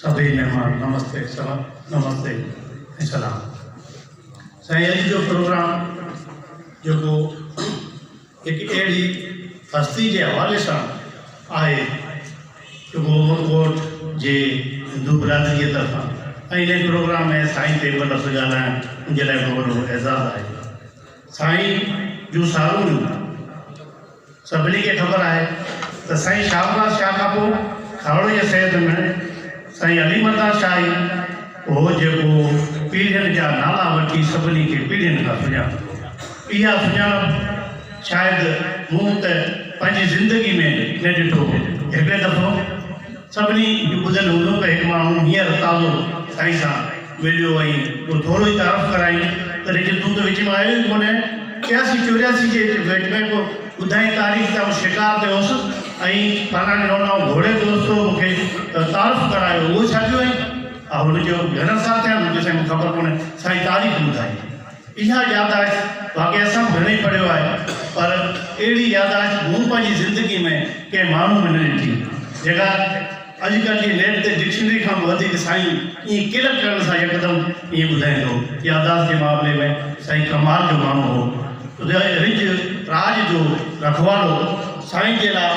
सभी मेहमान नमस्ते सलाम नमस्ते सलाम। साईं अॼु जो प्रोग्राम जो एक अहिड़ी हस्ती के हवाले से आहे जो मुनकोट जे हिंदू बिरादरी तरफा इन प्रोग्राम में साईं ते ॿ लफ़्ज़ ॻाल्हाइण मुंहिंजे लाइ को वॾो एज़ाज़ आहे। साईं जूं सारूं सभिनी खे ख़बर आहे त साईं शाहबाज़ शाह खां पोइ खावड़ो जे सैद में साईं अलीमर्दास शाह वो जो पीढ़ियुनि जा नाला वठी सभिनी खे पीढ़ियुनि खां सुञाणो। इहा सुञाणप शायदि मूं त पंहिंजी ज़िंदगी में न ॾिठो। हिकु दफ़ो सभिनी ॿुधल हूंदो त हिकु माण्हू हींअर ताज़ो साईं सां मिलियो ऐं पोइ थोरो ई तारीफ़ कराई त लेकिन तूं त विच में आयो ई कोन्हे। 83-84 जे वेट में को ॿुधाई तारीख़ त शिकार ते हुउसि ऐं फलाणे नोना घोड़े दोस्तो मूंखे तारीफ़ करायो। उहो छा थियो ऐं हुनजो घणा साल थिया मूंखे साईं ख़बर कोन्हे। साईं तारीफ़ ॿुधाई। इहा याददाश्त वाक़ई असां घणेई पढ़ियो आहे पर अहिड़ी याददाश्त मूं पंहिंजी ज़िंदगी में कंहिं माण्हू में न ॾिठी जेका अॼुकल्ह जी नेट ते डिक्शनरी खां वधीक साईं ईअं किलत करण सां यकदमि ईअं ॿुधाईंदो। याददाश्त जे मामले में साईं कमाल जो माण्हू हो। रिज राज जो रखवालो साईं जे लाइ